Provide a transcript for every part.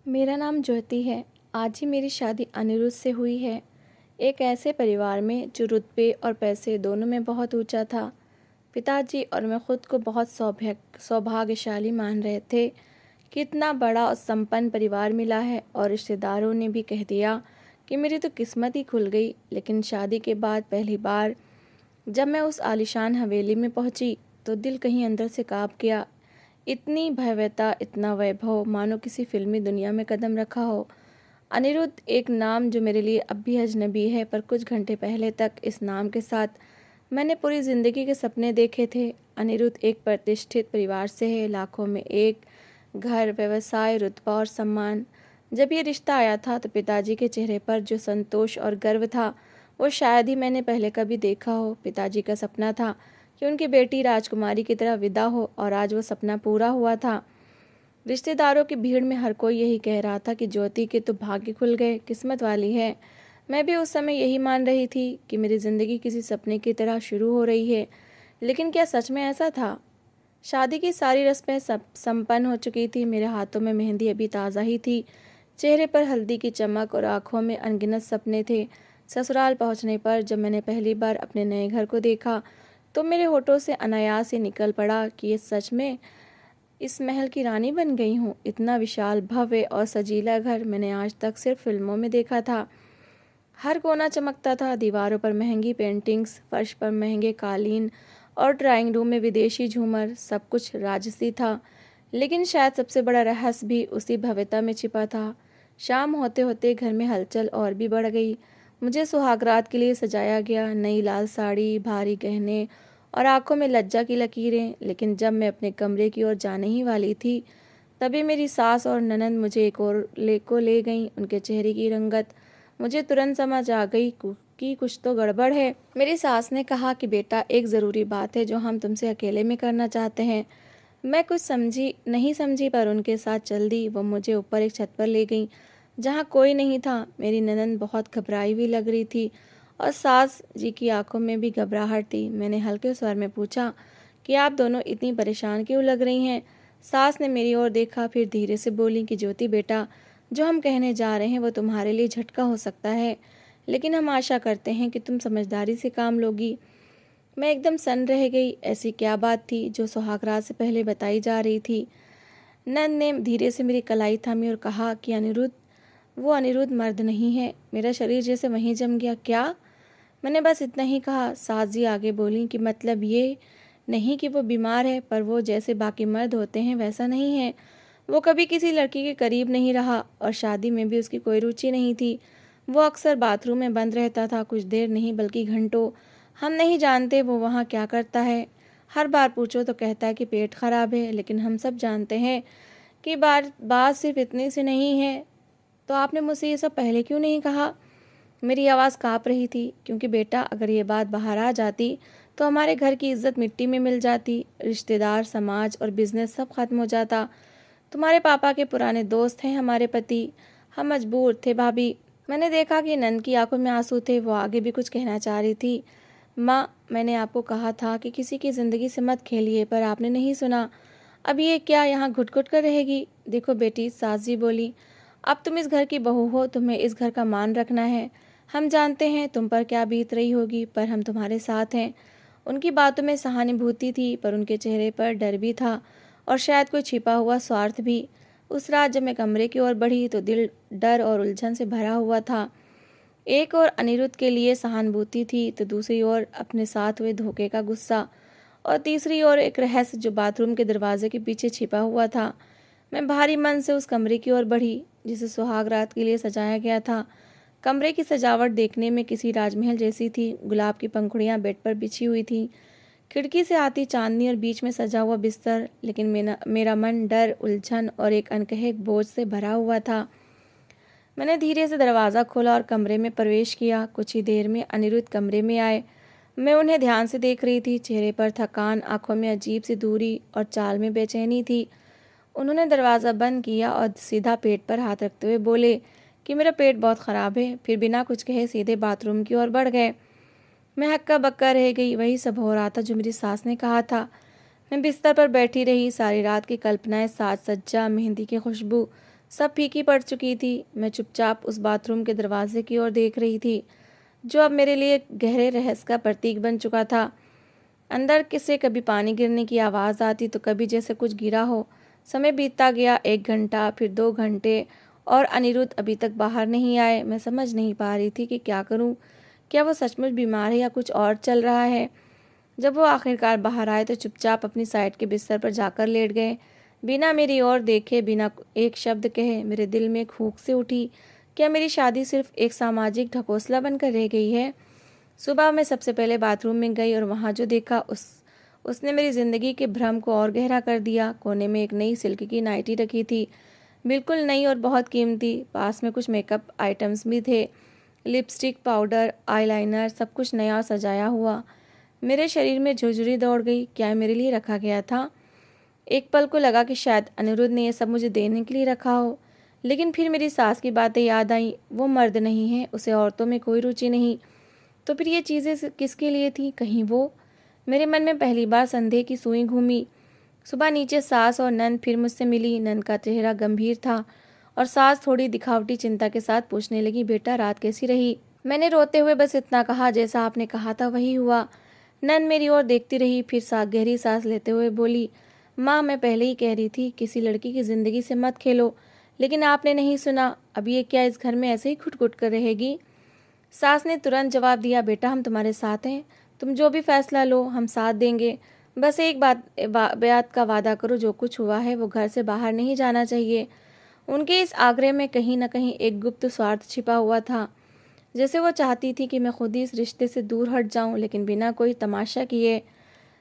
मेरा नाम ज्योति है। आज ही मेरी शादी अनिरुद्ध से हुई है। एक ऐसे परिवार में जो रुतबे और पैसे दोनों में बहुत ऊंचा था। पिताजी और मैं खुद को बहुत सौभाग्यशाली मान रहे थे कि इतना बड़ा और संपन्न परिवार मिला है, और रिश्तेदारों ने भी कह दिया कि मेरी तो किस्मत ही खुल गई। लेकिन शादी के बाद पहली बार जब मैं उस आलीशान हवेली में पहुंची तो दिल कहीं अंदर से कांप गया। इतनी भव्यता, इतना वैभव, मानो किसी फिल्मी दुनिया में कदम रखा हो। अनिरुद्ध एक नाम जो मेरे लिए अब भी अजनबी है, पर कुछ घंटे पहले तक इस नाम के साथ मैंने पूरी ज़िंदगी के सपने देखे थे। अनिरुद्ध एक प्रतिष्ठित परिवार से है, लाखों में एक, घर, व्यवसाय, रुतबा और सम्मान। जब ये रिश्ता आया था तो पिताजी के चेहरे पर जो संतोष और गर्व था वो शायद ही मैंने पहले कभी देखा हो। पिताजी का सपना था कि उनकी बेटी राजकुमारी की तरह विदा हो, और आज वो सपना पूरा हुआ था। रिश्तेदारों की भीड़ में हर कोई यही कह रहा था कि ज्योति के तो भाग्य खुल गए, किस्मत वाली है। मैं भी उस समय यही मान रही थी कि मेरी ज़िंदगी किसी सपने की तरह शुरू हो रही है। लेकिन क्या सच में ऐसा था? शादी की सारी रस्में सब संपन्न हो चुकी थी। मेरे हाथों में मेहंदी अभी ताज़ा ही थी, चेहरे पर हल्दी की चमक और आंखों में अनगिनत सपने थे। ससुराल पहुंचने पर जब मैंने पहली बार अपने नए घर को देखा तो मेरे होठों से अनायास ही निकल पड़ा कि ये सच में इस महल की रानी बन गई हूँ। इतना विशाल, भव्य और सजीला घर मैंने आज तक सिर्फ फिल्मों में देखा था। हर कोना चमकता था, दीवारों पर महंगी पेंटिंग्स, फर्श पर महंगे कालीन और ड्राइंग रूम में विदेशी झूमर। सब कुछ राजसी था, लेकिन शायद सबसे बड़ा रहस्य भी उसी भव्यता में छिपा था। शाम होते होते घर में हलचल और भी बढ़ गई। मुझे सुहागरात के लिए सजाया गया, नई लाल साड़ी, भारी गहने और आंखों में लज्जा की लकीरें। लेकिन जब मैं अपने कमरे की ओर जाने ही वाली थी तभी मेरी सास और ननंद मुझे एक और ले गईं। उनके चेहरे की रंगत मुझे तुरंत समझ आ गई कि कुछ तो गड़बड़ है। मेरी सास ने कहा कि बेटा, एक ज़रूरी बात है जो हम तुमसे अकेले में करना चाहते हैं। मैं कुछ नहीं समझी, पर उनके साथ चल दी। वो मुझे ऊपर एक छत पर ले गई जहाँ कोई नहीं था। मेरी ननंद बहुत घबराई हुई लग रही थी और सास जी की आंखों में भी घबराहट थी। मैंने हल्के स्वर में पूछा कि आप दोनों इतनी परेशान क्यों लग रही हैं? सास ने मेरी ओर देखा, फिर धीरे से बोली कि ज्योति बेटा, जो हम कहने जा रहे हैं वो तुम्हारे लिए झटका हो सकता है, लेकिन हम आशा करते हैं कि तुम समझदारी से काम लोगी। मैं एकदम सन्न रह गई। ऐसी क्या बात थी जो सुहागरात से पहले बताई जा रही थी? नंद ने धीरे से मेरी कलाई थामी और कहा कि अनिरुद्ध, वो अनिरुद्ध मर्द नहीं है। मेरा शरीर जैसे वहीं जम गया। क्या? मैंने बस इतना ही कहा। सास जी आगे बोली कि मतलब ये नहीं कि वो बीमार है, पर वो जैसे बाकी मर्द होते हैं वैसा नहीं है। वो कभी किसी लड़की के करीब नहीं रहा और शादी में भी उसकी कोई रुचि नहीं थी। वो अक्सर बाथरूम में बंद रहता था, कुछ देर नहीं बल्कि घंटों। हम नहीं जानते वो वहाँ क्या करता है। हर बार पूछो तो कहता है कि पेट खराब है, लेकिन हम सब जानते हैं कि बात सिर्फ इतनी सी नहीं है। तो आपने मुझसे ये सब पहले क्यों नहीं कहा? मेरी आवाज़ काँप रही थी, क्योंकि बेटा, अगर ये बात बाहर आ जाती तो हमारे घर की इज्जत मिट्टी में मिल जाती। रिश्तेदार, समाज और बिजनेस सब खत्म हो जाता। तुम्हारे पापा के पुराने दोस्त हैं हमारे पति। हम मजबूर थे भाभी। मैंने देखा कि नंद की आंखों में आंसू थे। वो आगे भी कुछ कहना चाह रही थी। माँ, मैंने आपको कहा था कि किसी की ज़िंदगी से मत खेलिए, पर आपने नहीं सुना। अब ये क्या यहाँ घुट घुट कर रहेगी? देखो बेटी, सास जी बोली, अब तुम इस घर की बहू हो, तुम्हें इस घर का मान रखना है। हम जानते हैं तुम पर क्या बीत रही होगी, पर हम तुम्हारे साथ हैं। उनकी बातों में सहानुभूति थी, पर उनके चेहरे पर डर भी था, और शायद कोई छिपा हुआ स्वार्थ भी। उस रात जब मैं कमरे की ओर बढ़ी तो दिल डर और उलझन से भरा हुआ था। एक और अनिरुद्ध के लिए सहानुभूति थी, तो दूसरी ओर अपने साथ हुए धोखे का गुस्सा, और तीसरी ओर एक रहस्य जो बाथरूम के दरवाजे के पीछे छिपा हुआ था। मैं भारी मन से उस कमरे की ओर बढ़ी जिसे सुहाग रात के लिए सजाया गया था। कमरे की सजावट देखने में किसी राजमहल जैसी थी। गुलाब की पंखुड़ियाँ बेड पर बिछी हुई थी, खिड़की से आती चांदनी और बीच में सजा हुआ बिस्तर। लेकिन मेरा मन डर, उलझन और एक अनकहे बोझ से भरा हुआ था। मैंने धीरे से दरवाज़ा खोला और कमरे में प्रवेश किया। कुछ ही देर में अनिरुद्ध कमरे में आए। मैं उन्हें ध्यान से देख रही थी। चेहरे पर थकान, आंखों में अजीब सी दूरी और चाल में बेचैनी थी। उन्होंने दरवाज़ा बंद किया और सीधा पेट पर हाथ रखते हुए बोले कि मेरा पेट बहुत ख़राब है। फिर बिना कुछ कहे सीधे बाथरूम की ओर बढ़ गए। मैं हक्का बक्का रह गई। वही सब हो रहा था जो मेरी सास ने कहा था। मैं बिस्तर पर बैठी रही। सारी रात की कल्पनाएं, साज सज्जा, मेहंदी की खुशबू, सब फीकी पड़ चुकी थी। मैं चुपचाप उस बाथरूम के दरवाजे की ओर देख रही थी, जो अब मेरे लिए गहरे रहस्य का प्रतीक बन चुका था। अंदर से कभी पानी गिरने की आवाज़ आती तो कभी जैसे कुछ गिरा हो। समय बीतता गया, 1 घंटा, फिर 2 घंटे, और अनिरुद्ध अभी तक बाहर नहीं आए। मैं समझ नहीं पा रही थी कि क्या करूं। क्या वो सचमुच बीमार है या कुछ और चल रहा है। जब वो आखिरकार बाहर आए तो चुपचाप अपनी साइड के बिस्तर पर जाकर लेट गए, बिना मेरी ओर देखे, बिना एक शब्द कहे। मेरे दिल में एक हूक से उठी। क्या मेरी शादी सिर्फ एक सामाजिक ढकोसला बनकर रह गई है। सुबह मैं सबसे पहले बाथरूम में गई और वहाँ जो देखा उसने मेरी ज़िंदगी के भ्रम को और गहरा कर दिया। कोने में एक नई सिल्क की नाइटी रखी थी, बिल्कुल नई और बहुत कीमती। पास में कुछ मेकअप आइटम्स भी थे, लिपस्टिक, पाउडर, आईलाइनर, सब कुछ नया और सजाया हुआ। मेरे शरीर में झुरझुरी दौड़ गई। क्या मेरे लिए रखा गया था। एक पल को लगा कि शायद अनिरुद्ध ने यह सब मुझे देने के लिए रखा हो, लेकिन फिर मेरी सास की बातें याद आई। वो मर्द नहीं है, उसे औरतों में कोई रुचि नहीं, तो फिर ये चीज़ें किसके लिए थी। कहीं वो। मेरे मन में पहली बार संदेह की सुई घूमी। सुबह नीचे सास और नंद फिर मुझसे मिली। नंद का चेहरा गंभीर था और सास थोड़ी दिखावटी चिंता के साथ पूछने लगी, बेटा रात कैसी रही। मैंने रोते हुए बस इतना कहा, जैसा आपने कहा था वही हुआ। नंद मेरी ओर देखती रही, फिर गहरी सांस लेते हुए बोली, माँ मैं पहले ही कह रही थी किसी लड़की की ज़िंदगी से मत खेलो, लेकिन आपने नहीं सुना। अब ये क्या इस घर में ऐसे ही घुट-घुट कर रहेगी। सास ने तुरंत जवाब दिया, बेटा हम तुम्हारे साथ हैं, तुम जो भी फैसला लो हम साथ देंगे। बस एक बात का वादा करो, जो कुछ हुआ है वो घर से बाहर नहीं जाना चाहिए। उनके इस आग्रह में कहीं न कहीं एक गुप्त स्वार्थ छिपा हुआ था, जैसे वो चाहती थी कि मैं खुद ही इस रिश्ते से दूर हट जाऊं, लेकिन बिना कोई तमाशा किए।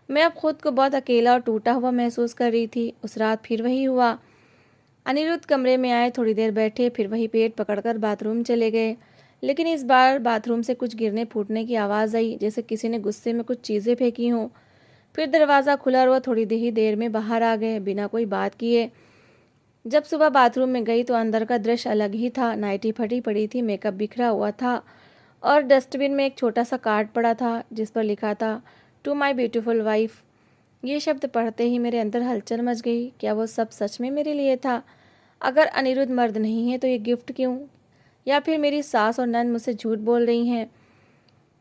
मैं अब खुद को बहुत अकेला और टूटा हुआ महसूस कर रही थी। उस रात फिर वही हुआ। अनिरुद्ध कमरे में आए, थोड़ी देर बैठे, फिर वही पेट पकड़कर बाथरूम चले गए। लेकिन इस बार बाथरूम से कुछ गिरने फूटने की आवाज़ आई, जैसे किसी ने गुस्से में कुछ चीज़ें फेंकी हों। फिर दरवाज़ा खुला और वह थोड़ी ही देर में बाहर आ गए, बिना कोई बात किए। जब सुबह बाथरूम में गई तो अंदर का दृश्य अलग ही था। नाइटी फटी पड़ी थी, मेकअप बिखरा हुआ था और डस्टबिन में एक छोटा सा कार्ड पड़ा था जिस पर लिखा था, टू माई ब्यूटीफुल वाइफ। ये शब्द पढ़ते ही मेरे अंदर हलचल मच गई। क्या वो सब सच में मेरे लिए था। अगर अनिरुद्ध मर्द नहीं है तो ये गिफ्ट क्यों। या फिर मेरी सास और नंद मुझसे झूठ बोल रही हैं।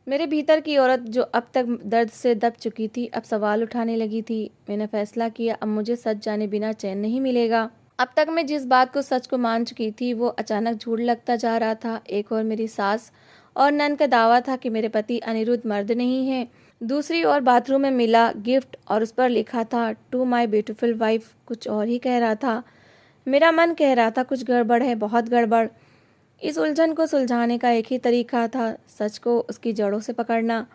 मेरे भीतर की औरत जो अब तक दर्द से दब चुकी थी अब सवाल उठाने लगी थी। मैंने फैसला किया, अब मुझे सच जाने बिना चैन नहीं मिलेगा। अब तक मैं जिस बात को सच को मान चुकी थी वो अचानक झूठ लगता जा रहा था। एक और मेरी सास और नंद का दावा था कि मेरे पति अनिरुद्ध मर्द नहीं है। दूसरी ओर बाथरूम में मिला गिफ्ट और उस पर लिखा था, टू माई ब्यूटीफुल वाइफ, कुछ और ही कह रहा था। मेरा मन कह रहा था कुछ गड़बड़ है, बहुत गड़बड़। इस उलझन को सुलझाने का एक ही तरीका था, सच को उसकी जड़ों से पकड़ना।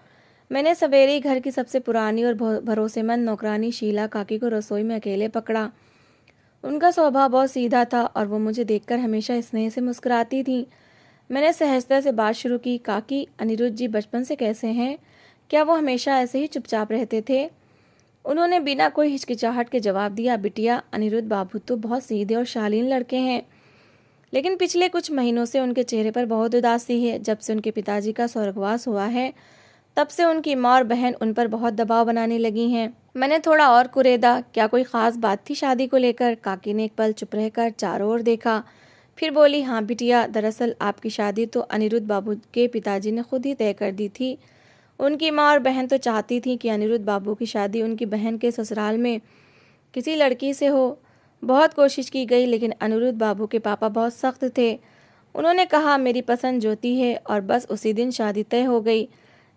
मैंने सवेरे ही घर की सबसे पुरानी और भरोसेमंद नौकरानी शीला काकी को रसोई में अकेले पकड़ा। उनका स्वभाव बहुत सीधा था और वो मुझे देखकर हमेशा स्नेह से मुस्कुराती थी। मैंने सहजता से बात शुरू की, काकी अनिरुद्ध जी बचपन से कैसे हैं। क्या वो हमेशा ऐसे ही चुपचाप रहते थे। उन्होंने बिना कोई हिचकिचाहट के जवाब दिया, बिटिया अनिरुद्ध बाबू तो बहुत सीधे और शालीन लड़के हैं, लेकिन पिछले कुछ महीनों से उनके चेहरे पर बहुत उदासी है। जब से उनके पिताजी का स्वर्गवास हुआ है तब से उनकी माँ और बहन उन पर बहुत दबाव बनाने लगी हैं। मैंने थोड़ा और कुरेदा, क्या कोई ख़ास बात थी शादी को लेकर। काकी ने एक पल चुप रहकर चारों ओर देखा, फिर बोली, हाँ बिटिया, दरअसल आपकी शादी तो अनिरुद्ध बाबू के पिताजी ने खुद ही तय कर दी थी। उनकी माँ और बहन तो चाहती थी कि अनिरुद्ध बाबू की शादी उनकी बहन के ससुराल में किसी लड़की से हो। बहुत कोशिश की गई, लेकिन अनिरुद्ध बाबू के पापा बहुत सख्त थे। उन्होंने कहा, मेरी पसंद ज्योति है, और बस उसी दिन शादी तय हो गई।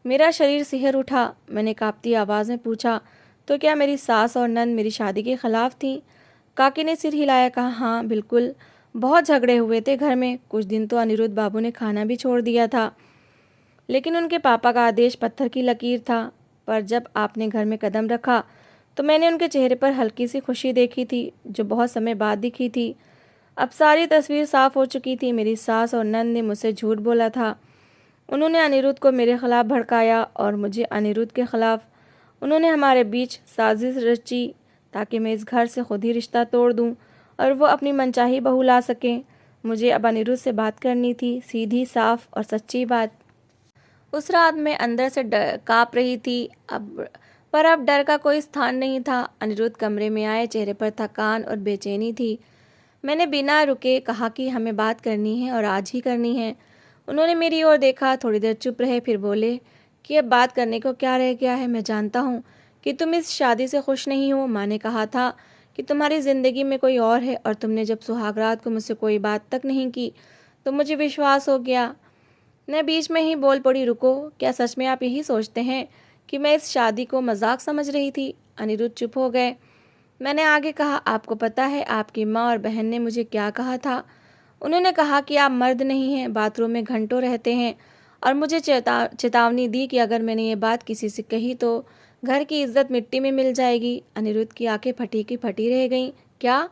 मेरा शरीर सिहर उठा। मैंने कांपती आवाज़ में पूछा, तो क्या मेरी सास और नंद मेरी शादी के खिलाफ थी। काकी ने सिर हिलाया, कहा, हाँ बिल्कुल, बहुत झगड़े हुए थे घर में। कुछ दिन तो अनिरुद्ध बाबू ने खाना भी छोड़ दिया था, लेकिन उनके पापा का आदेश पत्थर की लकीर था। पर जब आपने घर में कदम रखा तो मैंने उनके चेहरे पर हल्की सी खुशी देखी थी, जो बहुत समय बाद दिखी थी। अब सारी तस्वीर साफ हो चुकी थी। मेरी सास और नंद ने मुझसे झूठ बोला था। उन्होंने अनिरुद्ध को मेरे खिलाफ भड़काया और मुझे अनिरुद्ध के खिलाफ। उन्होंने हमारे बीच साजिश रची ताकि मैं इस घर से खुद ही रिश्ता तोड़ दूं और वो अपनी मनचाही बहू ला सकें। मुझे अब अनिरुद्ध से बात करनी थी, सीधी, साफ और सच्ची बात। उस रात मैं अंदर से काँप रही थी। अब डर का कोई स्थान नहीं था। अनिरुद्ध कमरे में आए, चेहरे पर थकान और बेचैनी थी। मैंने बिना रुके कहा कि हमें बात करनी है और आज ही करनी है। उन्होंने मेरी ओर देखा, थोड़ी देर चुप रहे, फिर बोले कि अब बात करने को क्या रह गया है। मैं जानता हूँ कि तुम इस शादी से खुश नहीं हो। माँ ने कहा था कि तुम्हारी ज़िंदगी में कोई और है, और तुमने जब सुहागरात को मुझसे कोई बात तक नहीं की तो मुझे विश्वास हो गया। मैं बीच में ही बोल पड़ी, रुको, क्या सच में आप यही सोचते हैं कि मैं इस शादी को मजाक समझ रही थी? अनिरुद्ध चुप हो गए। मैंने आगे कहा, आपको पता है आपकी माँ और बहन ने मुझे क्या कहा था? उन्होंने कहा कि आप मर्द नहीं हैं, बाथरूम में घंटों रहते हैं, और मुझे चेतावनी दी कि अगर मैंने ये बात किसी से कही तो घर की इज्जत मिट्टी में मिल जाएगी। अनिरुद्ध की आंखें फटी की फटी रह गईं। क्या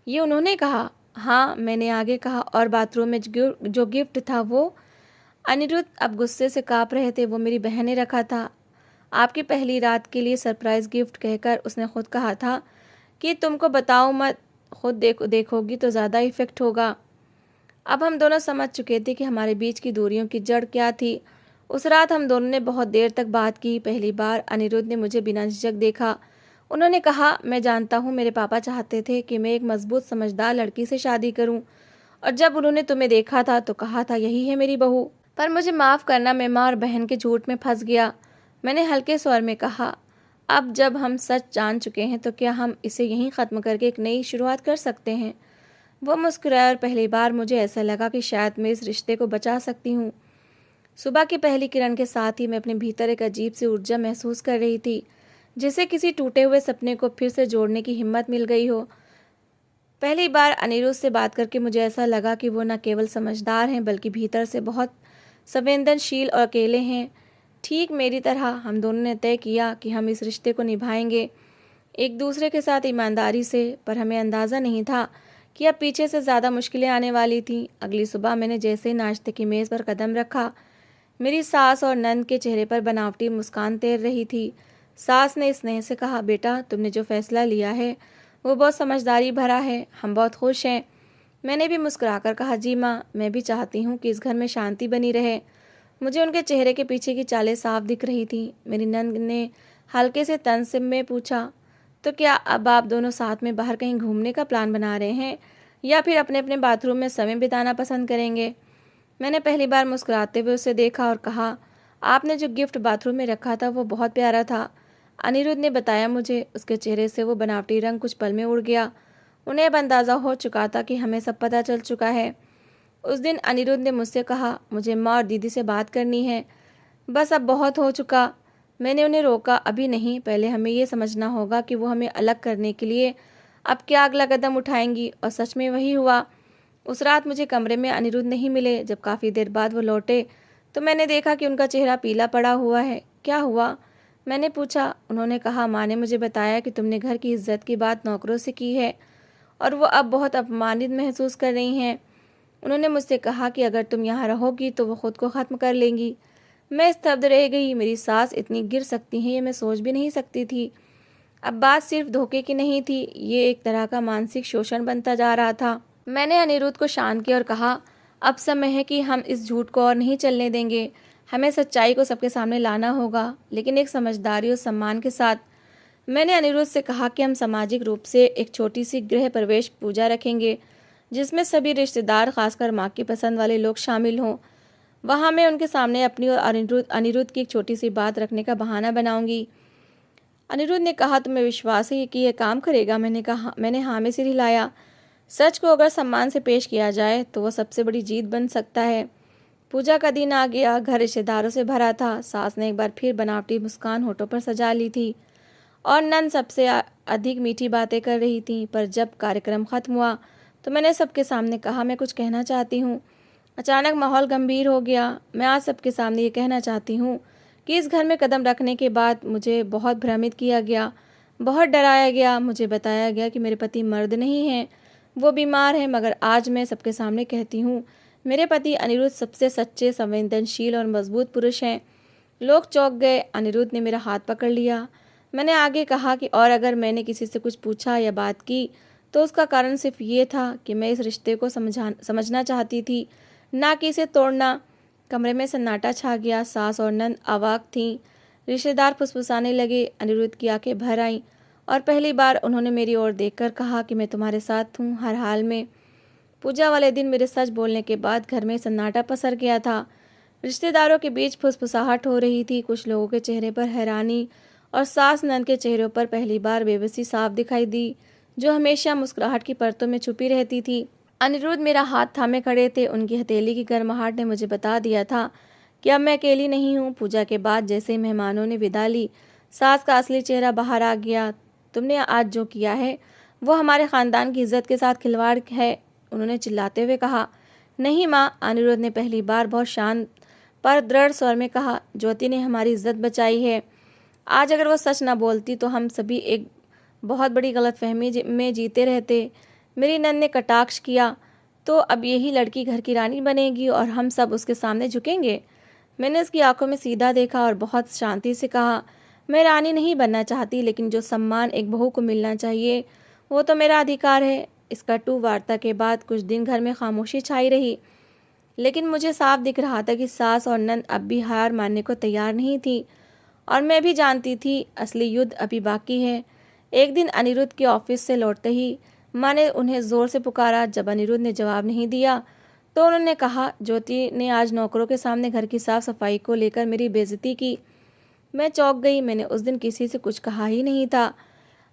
ये उन्होंने कहा? हाँ, मैंने आगे कहा, और बाथरूम में जो गिफ्ट था वो? अनिरुद्ध अब गुस्से से काँप रहे थे। वो मेरी बहन ने रखा था, आपकी पहली रात के लिए सरप्राइज गिफ्ट कहकर। उसने खुद कहा था कि तुमको बताओ मत, खुद देखोगी तो ज़्यादा इफेक्ट होगा। अब हम दोनों समझ चुके थे कि हमारे बीच की दूरियों की जड़ क्या थी। उस रात हम दोनों ने बहुत देर तक बात की। पहली बार अनिरुद्ध ने मुझे बिना झिझक देखा। उन्होंने कहा, मैं जानता हूँ मेरे पापा चाहते थे कि मैं एक मजबूत समझदार लड़की से शादी करूँ, और जब उन्होंने तुम्हें देखा था तो कहा था यही है मेरी बहू। पर मुझे माफ़ करना, मैं माँ और बहन के झूठ में फंस गया। मैंने हल्के स्वर में कहा, अब जब हम सच जान चुके हैं तो क्या हम इसे यहीं ख़त्म करके एक नई शुरुआत कर सकते हैं? वो मुस्कुराए, और पहली बार मुझे ऐसा लगा कि शायद मैं इस रिश्ते को बचा सकती हूँ। सुबह की पहली किरण के साथ ही मैं अपने भीतर एक अजीब सी ऊर्जा महसूस कर रही थी, जिसे किसी टूटे हुए सपने को फिर से जोड़ने की हिम्मत मिल गई हो। पहली बार अनिरुद्ध से बात करके मुझे ऐसा लगा कि वो न केवल समझदार हैं बल्कि भीतर से बहुत संवेदनशील और अकेले हैं। ठीक मेरी तरह हम दोनों ने तय किया कि हम इस रिश्ते को निभाएंगे, एक दूसरे के साथ ईमानदारी से। पर हमें अंदाज़ा नहीं था कि अब पीछे से ज़्यादा मुश्किलें आने वाली थीं। अगली सुबह मैंने जैसे ही नाश्ते की मेज़ पर कदम रखा, मेरी सास और नंद के चेहरे पर बनावटी मुस्कान तैर रही थी। सास ने स्नेह से कहा, बेटा, तुमने जो फैसला लिया है वो बहुत समझदारी भरा है, हम बहुत खुश हैं। मैंने भी मुस्कुराकर कहा, जी माँ, मैं भी चाहती हूँ कि इस घर में शांति बनी रहे। मुझे उनके चेहरे के पीछे की चालें साफ दिख रही थी। मेरी नंद ने हल्के से तंज में पूछा, तो क्या अब आप दोनों साथ में बाहर कहीं घूमने का प्लान बना रहे हैं, या फिर अपने अपने बाथरूम में समय बिताना पसंद करेंगे? मैंने पहली बार मुस्कुराते हुए उसे देखा और कहा, आपने जो गिफ्ट बाथरूम में रखा था वो बहुत प्यारा था। अनिरुद्ध ने बताया मुझे। उसके चेहरे से वो बनावटी रंग कुछ पल में उड़ गया। उन्हें अब अंदाज़ा हो चुका था कि हमें सब पता चल चुका है। उस दिन अनिरुद्ध ने मुझसे कहा, मुझे माँ और दीदी से बात करनी है, बस अब बहुत हो चुका। मैंने उन्हें रोका, अभी नहीं, पहले हमें ये समझना होगा कि वो हमें अलग करने के लिए अब क्या अगला कदम उठाएंगी। और सच में वही हुआ। उस रात मुझे कमरे में अनिरुद्ध नहीं मिले। जब काफ़ी देर बाद वो लौटे तो मैंने देखा कि उनका चेहरा पीला पड़ा हुआ है। क्या हुआ? मैंने पूछा। उन्होंने कहा, माँ ने मुझे बताया कि तुमने घर की इज्जत की बात नौकरों से की है और वो अब बहुत अपमानित महसूस कर रही हैं। उन्होंने मुझसे कहा कि अगर तुम यहाँ रहोगी तो वो खुद को ख़त्म कर लेंगी। मैं स्तब्ध रह गई। मेरी सास इतनी गिर सकती हैं ये मैं सोच भी नहीं सकती थी। अब बात सिर्फ धोखे की नहीं थी, ये एक तरह का मानसिक शोषण बनता जा रहा था। मैंने अनिरुद्ध को शांत किया और कहा, अब समय है कि हम इस झूठ को और नहीं चलने देंगे। हमें सच्चाई को सबके सामने लाना होगा, लेकिन एक समझदारी और सम्मान के साथ। मैंने अनिरुद्ध से कहा कि हम सामाजिक रूप से एक छोटी सी गृह प्रवेश पूजा रखेंगे, जिसमें सभी रिश्तेदार, खासकर माँ की पसंद वाले लोग शामिल हों। वहाँ मैं उनके सामने अपनी और अनिरुद्ध की एक छोटी सी बात रखने का बहाना बनाऊंगी। अनिरुद्ध ने कहा, तुम्हें विश्वास है कि यह काम करेगा? मैंने हाँ में सिर हिलाया। सच को अगर सम्मान से पेश किया जाए तो वह सबसे बड़ी जीत बन सकता है। पूजा का दिन आ गया। घर रिश्तेदारों से भरा था। सास ने एक बार फिर बनावटी मुस्कान होठों पर सजा ली थी और नंद सबसे अधिक मीठी बातें कर रही थी। पर जब कार्यक्रम खत्म हुआ तो मैंने सबके सामने कहा, मैं कुछ कहना चाहती हूँ। अचानक माहौल गंभीर हो गया। मैं आज सबके सामने ये कहना चाहती हूँ कि इस घर में कदम रखने के बाद मुझे बहुत भ्रमित किया गया, बहुत डराया गया। मुझे बताया गया कि मेरे पति मर्द नहीं हैं, वो बीमार हैं। मगर आज मैं सबके सामने कहती हूँ, मेरे पति अनिरुद्ध सबसे सच्चे, संवेदनशील और मजबूत पुरुष हैं। लोग चौंक गए। अनिरुद्ध ने मेरा हाथ पकड़ लिया। मैंने आगे कहा कि और अगर मैंने किसी से कुछ पूछा या बात की तो उसका कारण सिर्फ ये था कि मैं इस रिश्ते को समझना चाहती थी, ना कि इसे तोड़ना। कमरे में सन्नाटा छा गया। सास और नंद अवाक थीं। रिश्तेदार फुसफुसाने लगे। अनिरुद्ध की आंखें भर आईं और पहली बार उन्होंने मेरी ओर देखकर कहा कि मैं तुम्हारे साथ हूँ हर हाल में। पूजा वाले दिन मेरे सच बोलने के बाद घर में सन्नाटा पसर गया था। रिश्तेदारों के बीच फुसफुसाहट हो रही थी। कुछ लोगों के चेहरे पर हैरानी और सास नंद के चेहरों पर पहली बार बेबसी साफ दिखाई दी, जो हमेशा मुस्कुराहट की परतों में छुपी रहती थी। अनिरुद्ध मेरा हाथ थामे खड़े थे। उनकी हथेली की गर्माहट ने मुझे बता दिया था कि अब मैं अकेली नहीं हूँ। पूजा के बाद जैसे ही मेहमानों ने विदा ली, सास का असली चेहरा बाहर आ गया। तुमने आज जो किया है वो हमारे ख़ानदान की इज्जत के साथ खिलवाड़ है, उन्होंने चिल्लाते हुए कहा। नहीं माँ, अनिरुद्ध ने पहली बार बहुत शांत पर दृढ़ स्वर में कहा। ज्योति ने हमारी इज्जत बचाई है। आज अगर वो सच ना बोलती तो हम सभी एक बहुत बड़ी गलतफहमी में जीते रहते। मेरी नंद ने कटाक्ष किया। तो अब यही लड़की घर की रानी बनेगी और हम सब उसके सामने झुकेंगे? मैंने उसकी आंखों में सीधा देखा और बहुत शांति से कहा, मैं रानी नहीं बनना चाहती, लेकिन जो सम्मान एक बहू को मिलना चाहिए वो तो मेरा अधिकार है। इस कटु वार्ता के बाद कुछ दिन घर में खामोशी छाई रही, लेकिन मुझे साफ दिख रहा था कि सास और नंद अब भी हार मानने को तैयार नहीं थी और मैं भी जानती थी असली युद्ध अभी बाकी है। एक दिन अनिरुद्ध के ऑफिस से लौटते ही माँ ने उन्हें ज़ोर से पुकारा। जब अनिरुद्ध ने जवाब नहीं दिया तो उन्होंने कहा, ज्योति ने आज नौकरों के सामने घर की साफ सफाई को लेकर मेरी बेइज्जती की। मैं चौंक गई। मैंने उस दिन किसी से कुछ कहा ही नहीं था।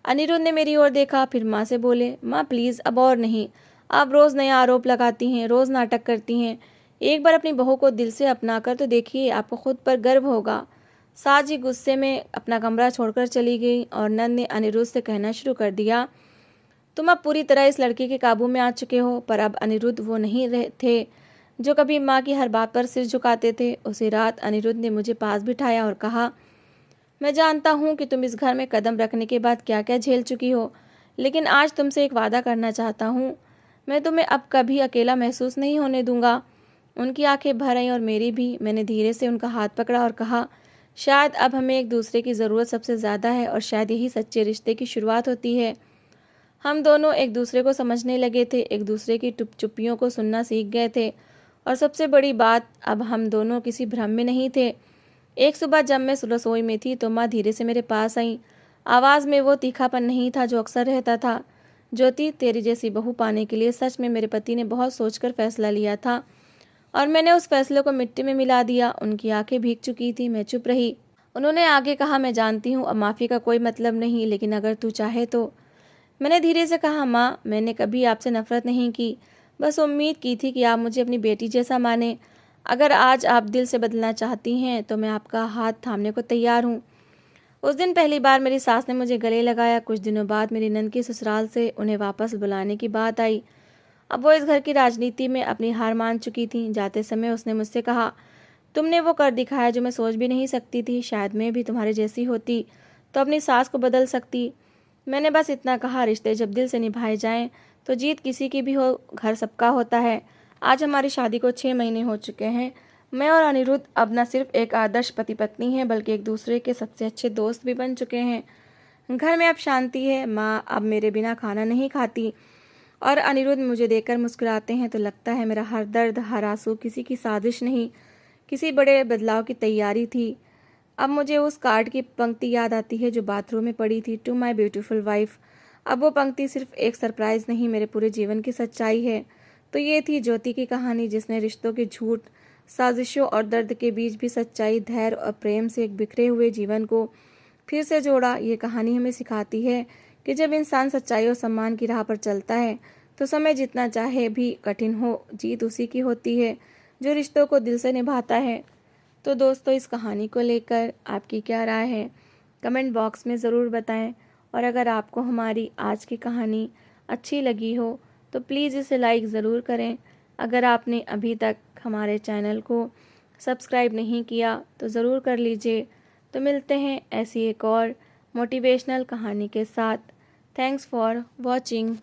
अनिरुद्ध ने मेरी ओर देखा, फिर माँ से बोले, माँ प्लीज़ अब और नहीं। आप रोज़ नया आरोप लगाती हैं, रोज़ नाटक करती हैं। एक बार अपनी बहू को दिल से अपना कर तो देखिए, आपको खुद पर गर्व होगा। सास जी गुस्से में अपना कमरा छोड़कर चली गई और नंद ने अनिरुद्ध से कहना शुरू कर दिया, तुम अब पूरी तरह इस लड़के के काबू में आ चुके हो। पर अब अनिरुद्ध वो नहीं रहे थे जो कभी माँ की हर बात पर सिर झुकाते थे। उसी रात अनिरुद्ध ने मुझे पास बिठाया और कहा, मैं जानता हूँ कि तुम इस घर में कदम रखने के बाद क्या क्या झेल चुकी हो, लेकिन आज तुमसे एक वादा करना चाहता हूँ। मैं तुम्हें अब कभी अकेला महसूस नहीं होने दूंगा। उनकी आंखें भर आईं और मेरी भी। मैंने धीरे से उनका हाथ पकड़ा और कहा, शायद अब हमें एक दूसरे की ज़रूरत सबसे ज़्यादा है और शायद यही सच्चे रिश्ते की शुरुआत होती है। हम दोनों एक दूसरे को समझने लगे थे, एक दूसरे की चुप्पियों को सुनना सीख गए थे और सबसे बड़ी बात, अब हम दोनों किसी भ्रम में नहीं थे। एक सुबह जब मैं रसोई में थी तो माँ धीरे से मेरे पास आई। आवाज़ में वो तीखापन नहीं था जो अक्सर रहता था। ज्योति, तेरी जैसी बहू पाने के लिए सच में मेरे पति ने बहुत सोचकर फैसला लिया था और मैंने उस फैसले को मिट्टी में मिला दिया। उनकी आंखें भीग चुकी थी। मैं चुप रही। उन्होंने आगे कहा, मैं जानती हूँ अब माफ़ी का कोई मतलब नहीं, लेकिन अगर तू चाहे तो। मैंने धीरे से कहा, माँ, मैंने कभी आपसे नफरत नहीं की, बस उम्मीद की थी कि आप मुझे अपनी बेटी जैसा माने। अगर आज आप दिल से बदलना चाहती हैं तो मैं आपका हाथ थामने को तैयार हूँ। उस दिन पहली बार मेरी सास ने मुझे गले लगाया। कुछ दिनों बाद मेरी नंद की ससुराल से उन्हें वापस बुलाने की बात आई। अब वो इस घर की राजनीति में अपनी हार मान चुकी थी। जाते समय उसने मुझसे कहा, तुमने वो कर दिखाया जो मैं सोच भी नहीं सकती थी। शायद मैं भी तुम्हारे जैसी होती तो अपनी सास को बदल सकती। मैंने बस इतना कहा, रिश्ते जब दिल से निभाए जाएं तो जीत किसी की भी हो, घर सबका होता है। आज हमारी शादी को 6 महीने हो चुके हैं। मैं और अनिरुद्ध अब न सिर्फ एक आदर्श पति पत्नी हैं, बल्कि एक दूसरे के सबसे अच्छे दोस्त भी बन चुके हैं। घर में अब शांति है। माँ अब मेरे बिना खाना नहीं खाती और अनिरुद्ध मुझे देखकर मुस्कुराते हैं तो लगता है मेरा हर दर्द, हर आंसू किसी की साजिश नहीं, किसी बड़े बदलाव की तैयारी थी। अब मुझे उस कार्ड की पंक्ति याद आती है जो बाथरूम में पड़ी थी, टू माई ब्यूटीफुल वाइफ। अब वो पंक्ति सिर्फ एक सरप्राइज़ नहीं, मेरे पूरे जीवन की सच्चाई है। तो ये थी ज्योति की कहानी, जिसने रिश्तों के झूठ, साजिशों और दर्द के बीच भी सच्चाई, धैर्य और प्रेम से एक बिखरे हुए जीवन को फिर से जोड़ा। ये कहानी हमें सिखाती है कि जब इंसान सच्चाई और सम्मान की राह पर चलता है तो समय जितना चाहे भी कठिन हो, जीत उसी की होती है जो रिश्तों को दिल से निभाता है। तो दोस्तों, इस कहानी को लेकर आपकी क्या राय है, कमेंट बॉक्स में ज़रूर बताएं। और अगर आपको हमारी आज की कहानी अच्छी लगी हो तो प्लीज़ इसे लाइक ज़रूर करें। अगर आपने अभी तक हमारे चैनल को सब्सक्राइब नहीं किया तो ज़रूर कर लीजिए। तो मिलते हैं ऐसी एक और मोटिवेशनल कहानी के साथ। Thanks for watching.